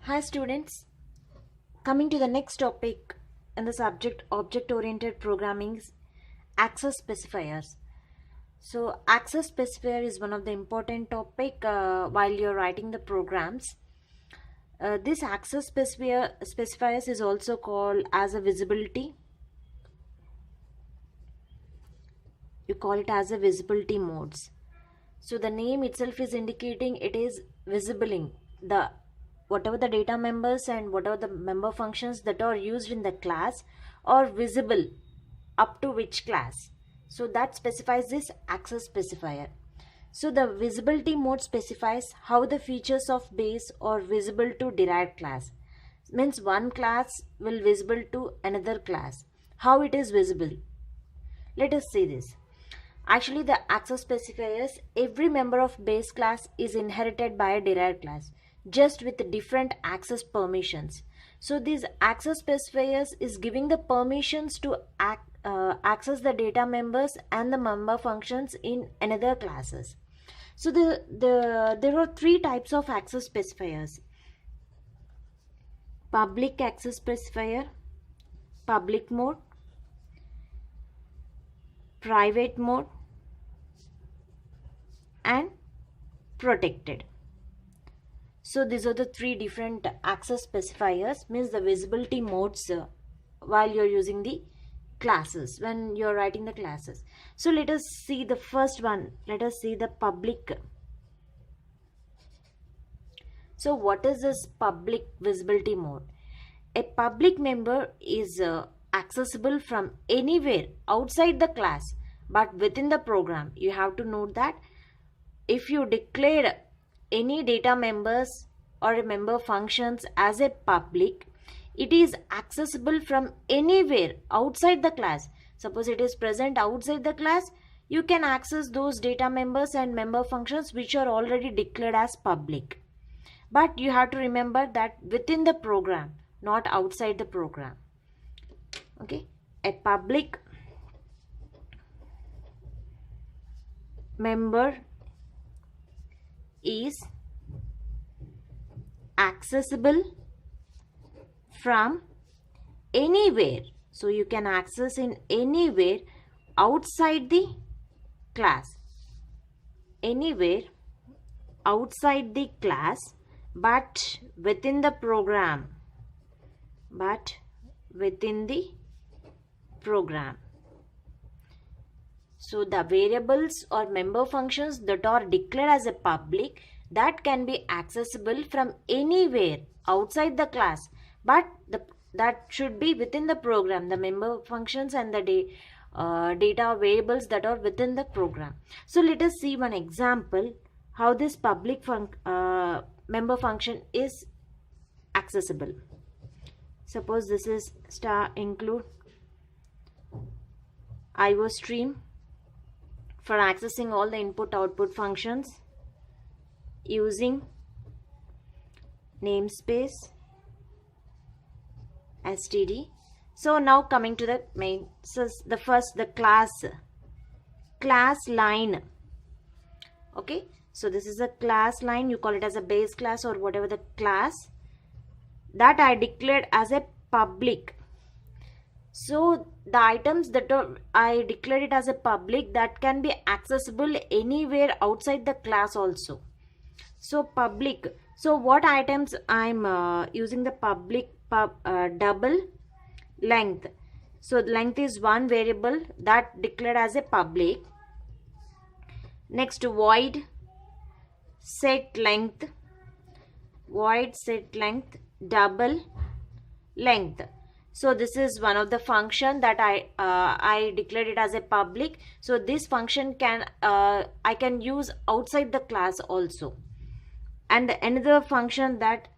Hi students, coming to the next topic in the subject object-oriented programming is access specifiers. So access specifier is one of the important topic while you're writing the programs. This access specifiers is also called as a visibility. You call it as a visibility modes. So the name itself is indicating it is visibling the whatever the data members and whatever the member functions that are used in the class are visible up to which class. So that specifies this access specifier. So the visibility mode specifies how the features of base are visible to derived class. Means one class will visible to another class. How it is visible? Let us see this. Actually, the access specifiers, every member of base class is inherited by a derived class, just with different access permissions. So these access specifiers is giving the permissions to access the data members and the member functions in another classes. So there are three types of access specifiers: public access specifier, public mode, private mode, and protected. So these are the three different access specifiers, means the visibility modes while you're using the classes, when you're writing the classes. So let us see the first one. Let us see the public. So what is this public visibility mode? A public member is accessible from anywhere outside the class but within the program. You have to note that if you declare any data members or member functions as a public, it is accessible from anywhere outside the class. Suppose it is present outside the class, you can access those data members and member functions which are already declared as public. But you have to remember that within the program, not outside the program. Okay, a public member is accessible from anywhere. So you can access in anywhere outside the class. Anywhere outside the class but within the program. But within the program. So the variables or member functions that are declared as a public, that can be accessible from anywhere outside the class, but that should be within the program, the member functions and the data variables that are within the program. So let us see one example how this public member function is accessible. Suppose this is star include IO stream for accessing all the input output functions using namespace std. So now coming to the main, so the first, the class line. Okay, so this is a class line, you call it as a base class or whatever the class that I declared as a public. So the items that I declared it as a public, that can be accessible anywhere outside the class also. So public, so what items I'm using the public double length. So length is one variable that declared as a public. Next, void set length, double length. So this is one of the function that I declared it as a public. So this function can I can use outside the class also. And another function, that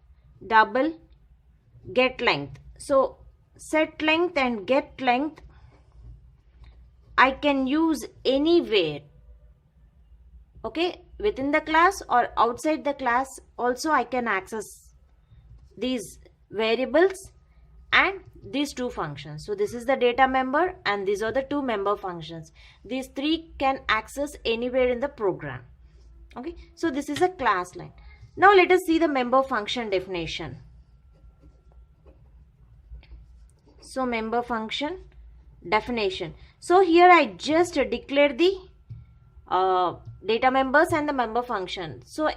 double get length. So set length and get length I can use anywhere. Okay, within the class or outside the class also I can access these variables and these two functions. So this is the data member and these are the two member functions. These three can access anywhere in the program. Okay, so this is a class line. Now let us see the member function definition. So member function definition. So here I just declare the data members and the member function. So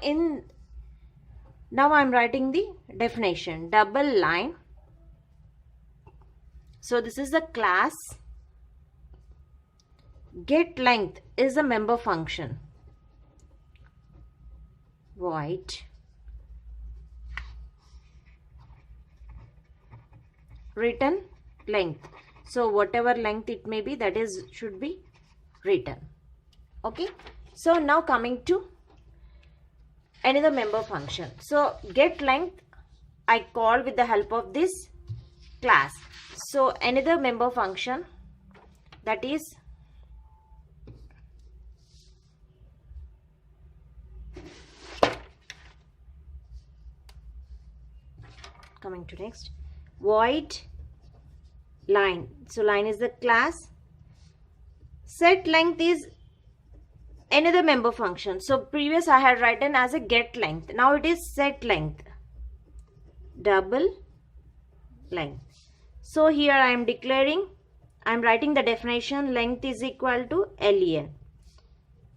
now I'm writing the definition, double line. So this is the class. Get length is a member function. Void return length. So whatever length it may be, that is should be written. Okay. So now coming to another member function. So get length I call with the help of this class. So another member function, that is coming to next, void line. So line is the class. Set length is another member function. So previous I had written as a get length. Now it is set length, double length. So here I am declaring, I am writing the definition, length is equal to len.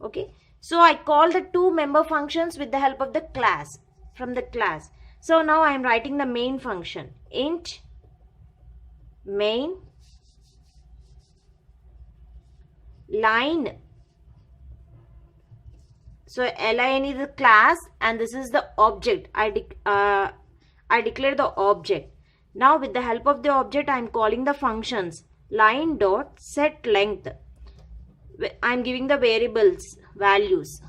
Okay. So I call the two member functions with the help of the class, from the class. So now I am writing the main function, int main line. So line is the class and this is the object. I declare the object. Now with the help of the object I am calling the functions, line dot set length. I am giving the variables values.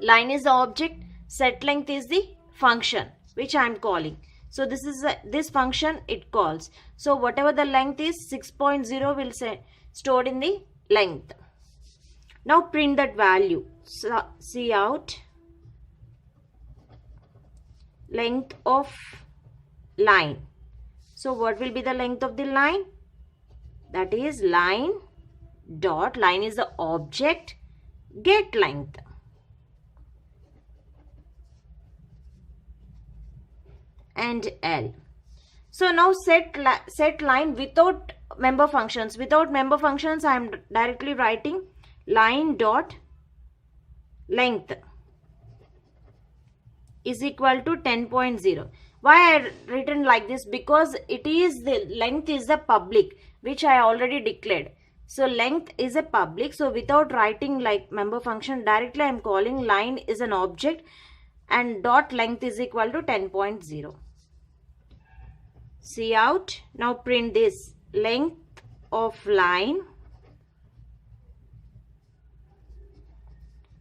Line is the object, set length is the function which I am calling. So this is this function it calls. So whatever the length is, 6.0 will say stored in the length. Now print that value. So cout length of line. So what will be the length of the line? That is line dot, line is the object, get length. And L. So now set line without member functions. Without member functions I am directly writing line dot length is equal to 10.0. Why I written like this? Because it is the length is the public which I already declared. So length is a public. So without writing like member function, directly I am calling line is an object and dot length is equal to 10.0. Cout. Now print this, length of line,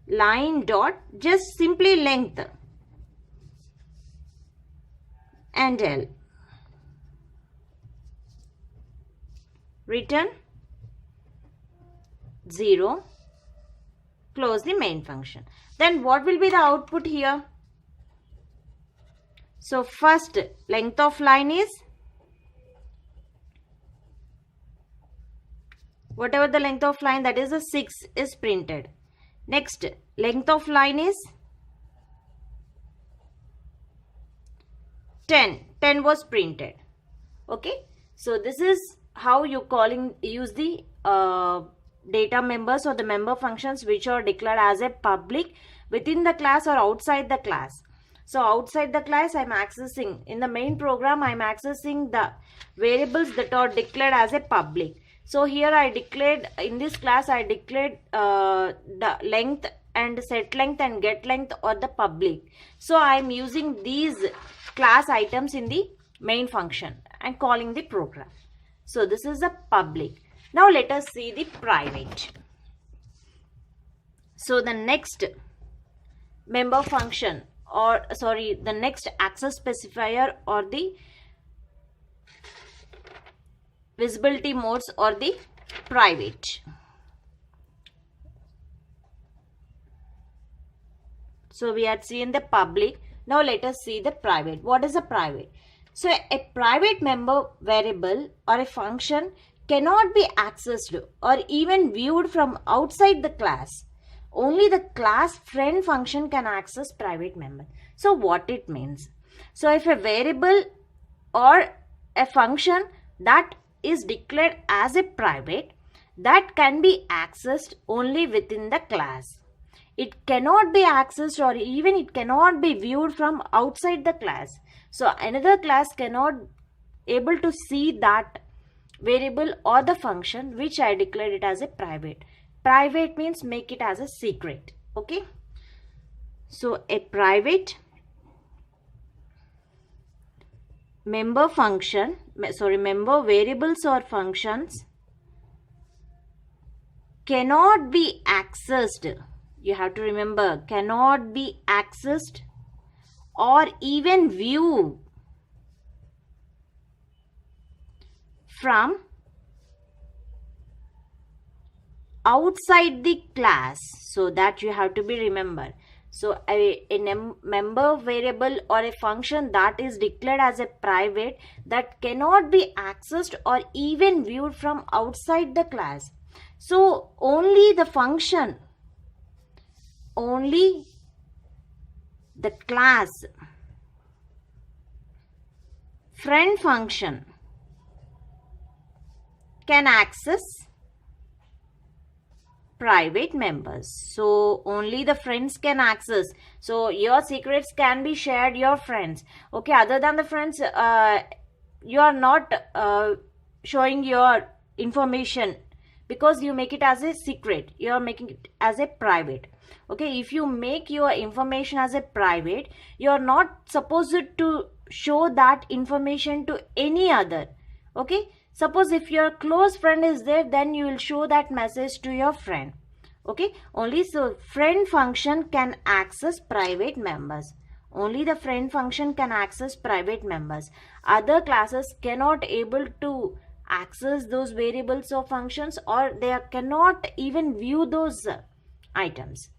line dot just simply length, and L. Return 0. Close the main function. Then what will be the output here? So first length of line is whatever the length of line, that is a 6 is printed. Next length of line is 10. 10 was printed. Okay. So this is how you use the data members or the member functions which are declared as a public within the class or outside the class. So outside the class I am accessing, in the main program I am accessing the variables that are declared as a public. So here I declared, in this class I declared the length and set length and get length or the public. So I am using these class items in the main function and calling the program. So this is the public. Now let us see the private. So the next member function, or sorry, the next access specifier or the visibility modes or the private. So we had seen the public. Now let us see the private. What is a private? So a private member variable or a function cannot be accessed or even viewed from outside the class. Only the class friend function can access private member. So what it means? So if a variable or a function that is declared as a private, that can be accessed only within the class. It cannot be accessed, or even it cannot be viewed from outside the class. So another class cannot able to see that variable or the function which I declared it as a private. Private means make it as a secret. Okay. So a private member variables or functions cannot be accessed. You have to remember, cannot be accessed or even viewed from outside the class. So that you have to be remembered. So a member variable or a function that is declared as a private, that cannot be accessed or even viewed from outside the class. So only the function, only the class friend function can access private members. So only the friends can access. So your secrets can be shared your friends. Okay, other than the friends, you are not showing your information, because you make it as a secret. You are making it as a private. Okay, if you make your information as a private, you are not supposed to show that information to any other. Okay, suppose if your close friend is there, then you will show that message to your friend. Okay, only so friend function can access private members. Only the friend function can access private members. Other classes cannot able to access those variables or functions, or they cannot even view those items.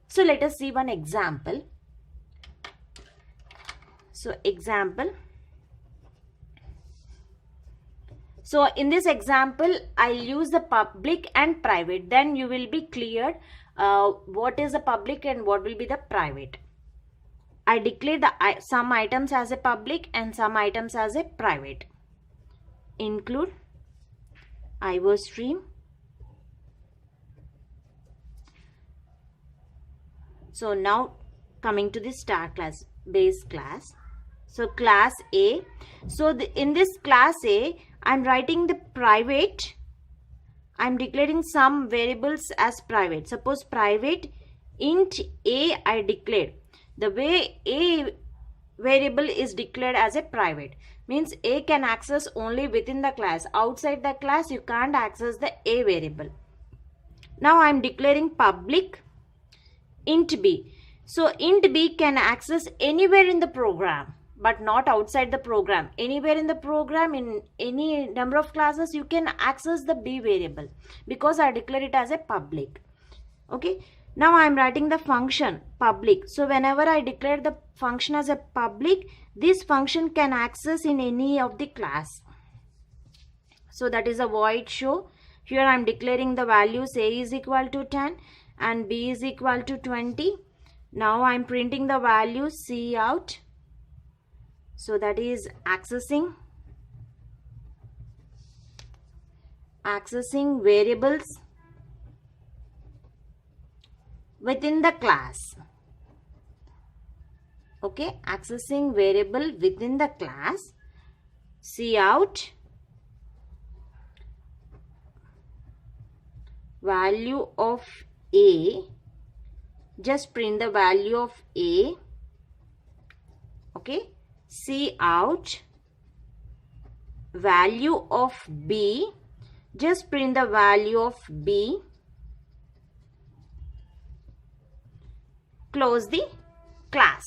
So let us see one example. So example. So in this example, I'll use the public and private. Then you will be cleared what is the public and what will be the private. I declare some items as a public and some items as a private. Include IO stream. So now coming to the star class, base class. So class A. So in this class A, I'm writing the private. I'm declaring some variables as private. Suppose private int A I declared. The way A variable is declared as a private means A can access only within the class. Outside the class, you can't access the A variable. Now I'm declaring public int B. So int B can access anywhere in the program, but not outside the program. Anywhere in the program, in any number of classes, you can access the B variable, because I declare it as a public. Okay. Now I am writing the function public. So whenever I declare the function as a public, this function can access in any of the class. So that is a void show. Here I am declaring the values A is equal to 10 and B is equal to 20. Now I am printing the values C out. So that is accessing variables within the class. Okay, accessing variable within the class. C out value of A. Just print the value of A. Okay. C out value of B. Just print the value of B. Close the class.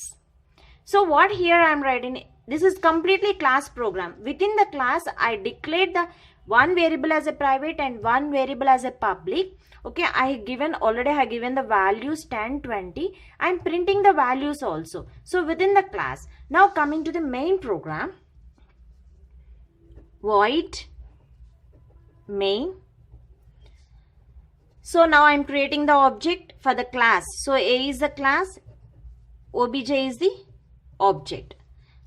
So what here I am writing, this is completely class program. Within the class, I declared the one variable as a private and one variable as a public. Okay, I have given the values 10, 20. I am printing the values also. So within the class. Now coming to the main program. Void main. So now I am creating the object for the class. So A is the class, obj is the object.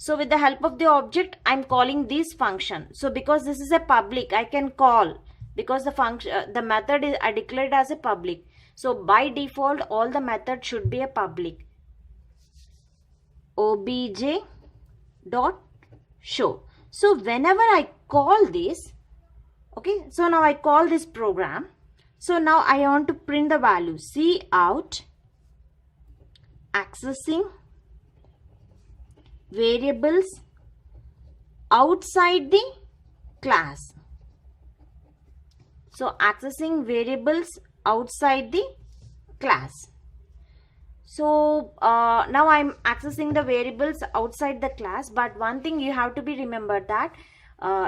So with the help of the object, I'm calling this function. So because this is a public, I can call, because the function, the method is I declared as a public. So by default, all the methods should be a public. Obj dot show. So whenever I call this, okay, so now I call this program. So now I want to print the value cout accessing variables outside the class. So accessing variables outside the class. So now I'm accessing the variables outside the class, but one thing you have to be remembered that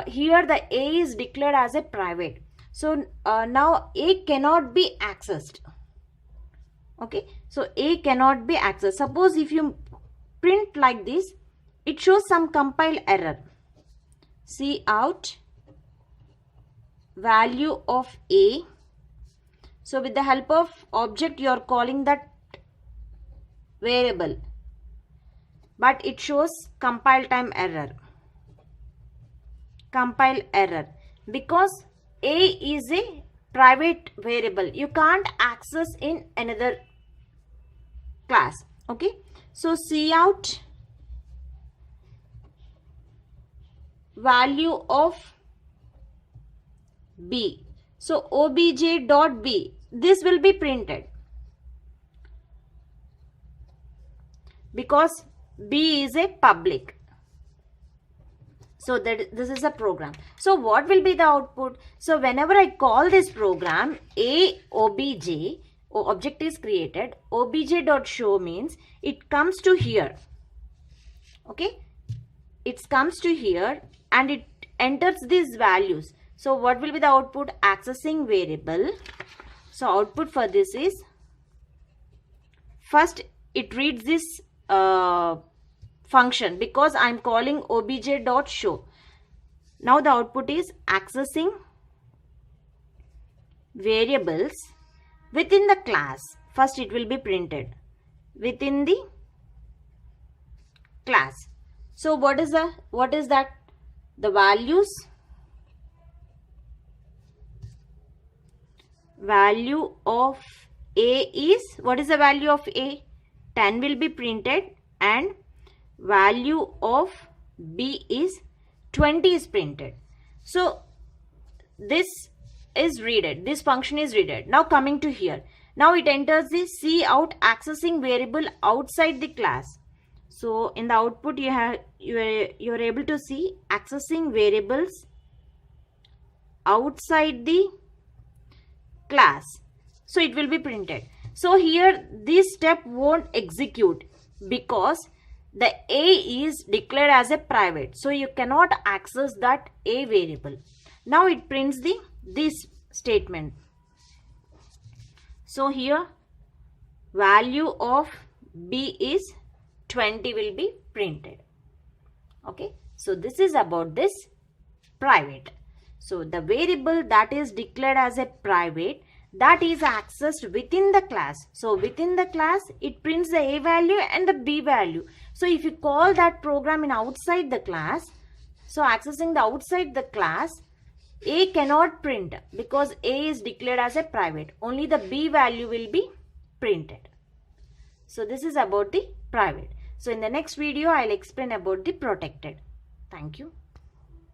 here the A is declared as a private. So now A cannot be accessed. Okay, so A cannot be accessed. Suppose if you print like this, it shows some compile error. Cout value of A. So with the help of object, you are calling that variable, but it shows compile time error. Compile error because A is a private variable. You can't access in another class. Okay, so cout value of B. So obj dot B, this will be printed because B is a public. So that this is a program. So what will be the output? So whenever I call this program, obj, object is created, obj dot show means it comes to here. Okay, it comes to here and it enters these values. So what will be the output? Accessing variable. So output for this is, first it reads this function because I'm calling obj dot show. Now the output is accessing variables within the class. First it will be printed within the class. So what is that? The value of A is, what is the value of A? 10 will be printed and value of B is 20 is printed. So this is readed, this function is readed. Now coming to here, now it enters the cout accessing variable outside the class. So in the output you are able to see accessing variables outside the class. So it will be printed. So here this step won't execute because the A is declared as a private. So you cannot access that A variable. Now it prints this statement. So here value of B is 20 will be printed. Okay, so this is about this private. So the variable that is declared as a private, that is accessed within the class. So within the class it prints the A value and the B value. So if you call that program in outside the class, so accessing the outside the class, A cannot print because A is declared as a private. Only the B value will be printed. So this is about the private. So in the next video, I'll explain about the protected. Thank you.